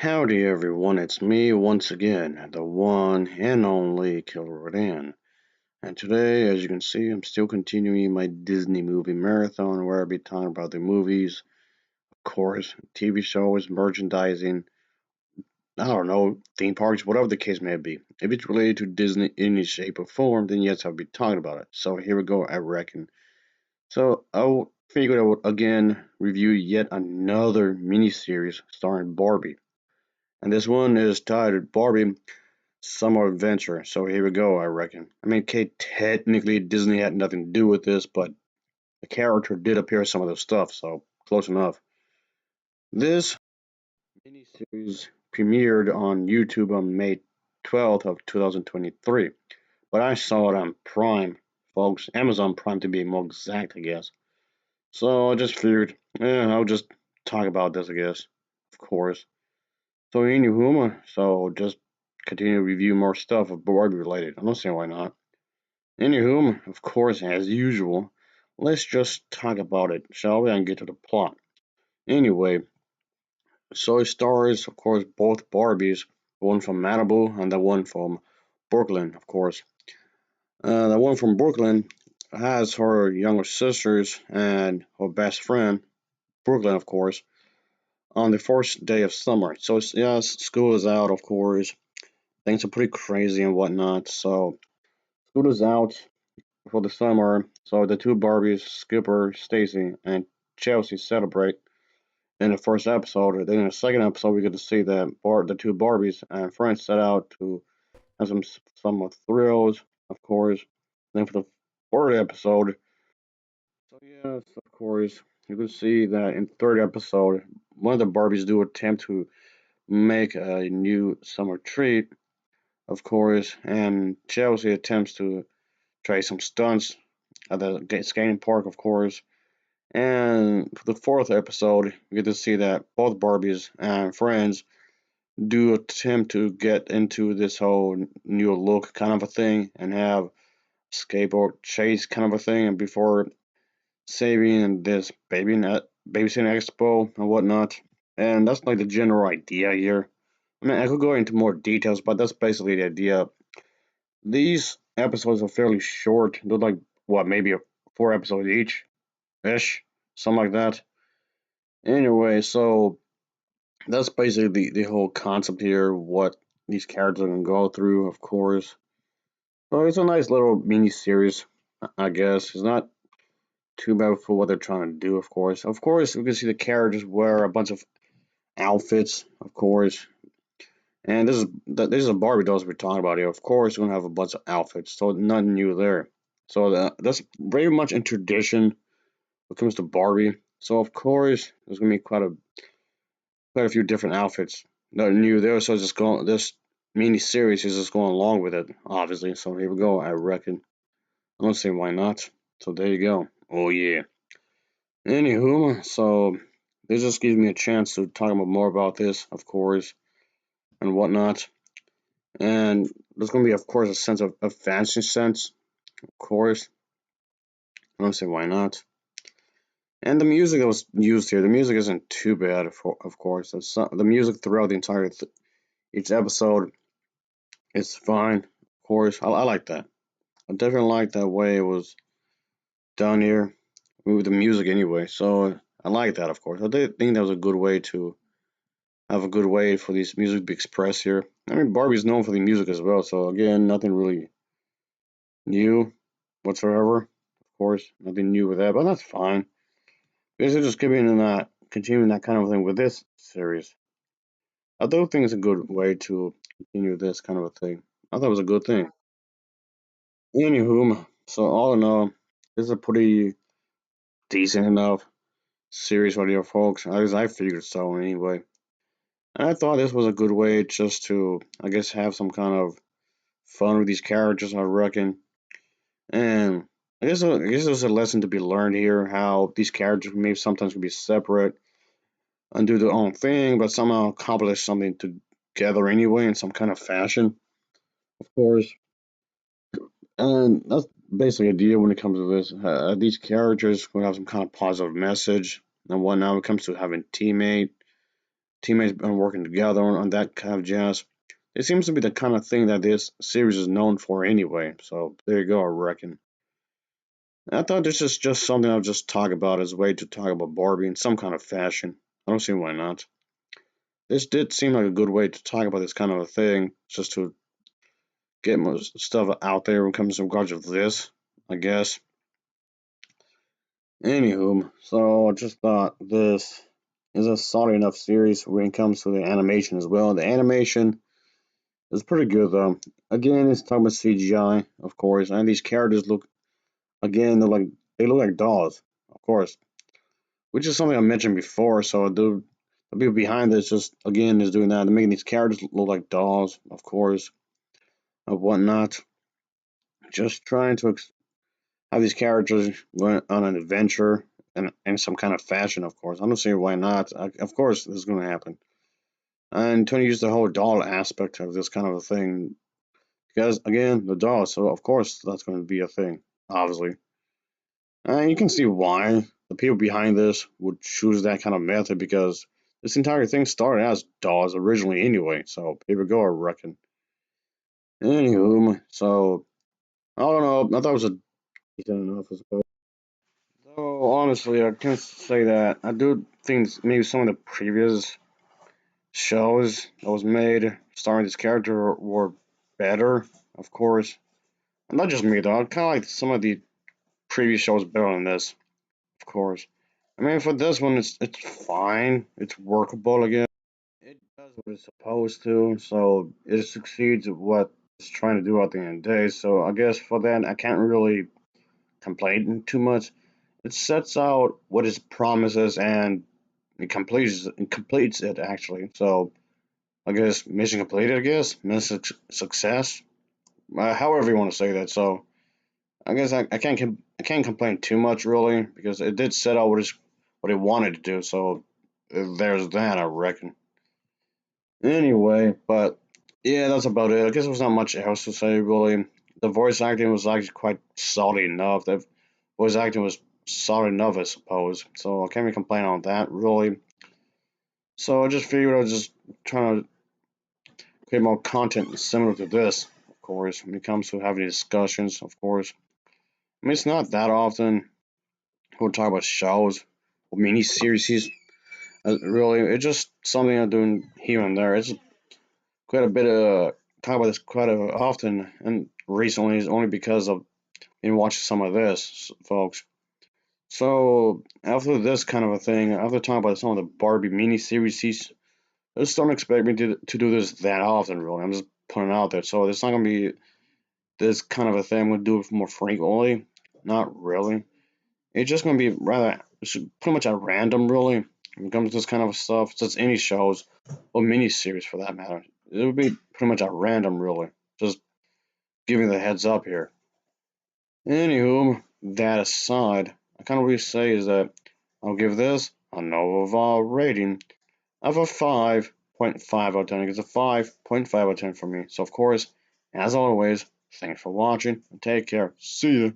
Howdy everyone, it's me once again, the one and only Killer Rodan. And today, as you can see, I'm still continuing my Disney movie marathon where I'll be talking about the movies, of course, TV shows, merchandising, I don't know, theme parks, whatever the case may be. If it's related to Disney in any shape or form, then yes, I'll be talking about it. So here we go, I reckon. So I figured I would again review yet another miniseries starring Barbie. And this one is titled Barbie Summer Adventure. So here we go, I reckon. I mean, Kate, technically Disney had nothing to do with this, but the character did appear in some of the stuff, so close enough. This miniseries premiered on YouTube on May 12th of 2023, but I saw it on Prime, folks. Amazon Prime to be more exact, I guess. So I just figured, I'll just talk about this, I guess. Of course. So anywho, so just continue to review more stuff of Barbie related. I don't see why not. Anywho, of course, as usual, let's just talk about it, shall we, and get to the plot. Anyway, so it stars, of course, both Barbies, one from Malibu and the one from Brooklyn, of course. The one from Brooklyn has her younger sisters and her best friend, Brooklyn, of course, on the first day of summer. So, yes, school is out, of course. Things are pretty crazy and whatnot. So, school is out for the summer. So the two Barbies, Skipper, Stacy, and Chelsea celebrate in the first episode. Then in the second episode, we get to see the two Barbies and friends set out to have some thrills, of course. Then for the third episode, so yes, of course, you can see that in the third episode, one of the Barbies do attempt to make a new summer treat, of course, and Chelsea attempts to try some stunts at the skating park, of course. And for the fourth episode, we get to see that both Barbies and friends do attempt to get into this whole new look kind of a thing and have skateboard chase kind of a thing, and before saving this babysitting expo and whatnot. And that's like the general idea here. I mean, I could go into more details, but that's basically the idea. These episodes are fairly short. They're like what, maybe four episodes each ish, something like that. Anyway, so that's basically the whole concept here, what these characters are gonna go through, of course. So it's a nice little mini series, I guess. It's not too bad for what they're trying to do, of course. Of course, we can see the characters wear a bunch of outfits, of course. And this is a Barbie dolls we're talking about here. Of course, we're gonna have a bunch of outfits, so nothing new there. So that's very much in tradition when it comes to Barbie. So of course, there's gonna be quite a few different outfits. Nothing new there, so just going this mini series is just going along with it, obviously. So here we go, I reckon. I don't see why not. So there you go. Oh yeah. Anywho, so this just gives me a chance to talk about more about this, of course, and whatnot. And there's gonna be, of course, a sense of a fantasy sense, of course. I don't see why not. And the music that was used here, the music isn't too bad, of course. The music throughout the entire each episode is fine, of course. I like that. I definitely like that way it was done here with the music anyway. So I like that, of course. I did think that was a good way to have a good way for this music to be expressed here. I mean, Barbie's known for the music as well, so again, nothing really new whatsoever. Of course, nothing new with that, but that's fine. Because they're just giving that, continuing that kind of thing with this series. I do think it's a good way to continue this kind of a thing. I thought it was a good thing. Anywho, so all in all, this is a pretty decent enough series for you folks. At least I figured so anyway. And I thought this was a good way just to, I guess, have some kind of fun with these characters, I reckon. And I guess there's a lesson to be learned here, how these characters maybe sometimes can be separate and do their own thing, but somehow accomplish something together anyway in some kind of fashion, of course. And that's basically the idea when it comes to this. These characters will have some kind of positive message and whatnot when it comes to having teammates been working together on that kind of jazz. It seems to be the kind of thing that this series is known for anyway. So there you go, I reckon. I thought this is just something I'll just talk about as a way to talk about Barbie in some kind of fashion. I don't see why not. This did seem like a good way to talk about this kind of a thing, just to get more stuff out there when it comes to regards of this, I guess. Anywho, so I just thought this is a solid enough series when it comes to the animation as well. The animation is pretty good though. Again, it's talking about CGI, of course, and these characters look again they look like dolls, of course, which is something I mentioned before. So the people behind this just again is doing that. They're making these characters look like dolls, of course, and whatnot. Just trying to have these characters going on an adventure in some kind of fashion, of course. I don't see why not. Of course, this is going to happen. And Tony used the whole doll aspect of this kind of a thing because, again, the doll. So of course that's going to be a thing, obviously. And you can see why the people behind this would choose that kind of method because this entire thing started as dolls originally, anyway. So here we go, I reckon. Anywho, so I don't know. I thought it was a decent enough, I suppose. So honestly, I can't say that. I do think maybe some of the previous shows that was made starring this character were better, of course. And not just me though. I kind of like some of the previous shows better than this, of course. I mean, for this one, it's fine. It's workable again. It does what it's supposed to, so it succeeds at what it's trying to do at the end of the day. So I guess for that, I can't really complain too much. It sets out what it promises and it completes it actually. So I guess mission completed. I guess mission success. However you want to say that. So I guess I can't complain too much really because it did set out what it wanted to do. So there's that, I reckon. Anyway, but yeah, that's about it. I guess there's not much else to say really. The voice acting was actually quite solid enough. The voice acting was solid enough, I suppose. So I can't really complain on that really. So I just figured I was just trying to create more content similar to this, of course, when it comes to having discussions, of course. I mean, it's not that often we'll talk about shows or mini series. Really, it's just something I'm doing here and there. It's quite a bit of talk about this quite often, and recently is only because of been watching some of this, folks. So after this kind of a thing, after talking about some of the Barbie mini series, just don't expect me to do this that often. Really, I'm just putting it out there. So it's not gonna be this kind of a thing. I'm gonna do it more frequently. Not really. It's just gonna be rather it's pretty much at random, really. When it comes to this kind of stuff, just any shows or mini series for that matter, it would be pretty much at random, really. Just giving the heads up here. Anywho, that aside, I kind of really say is that I'll give this a Nova rating of a 5.5 out of 10. It's a 5.5 out of 10 for me. So, of course, as always, thanks for watching and take care. See ya.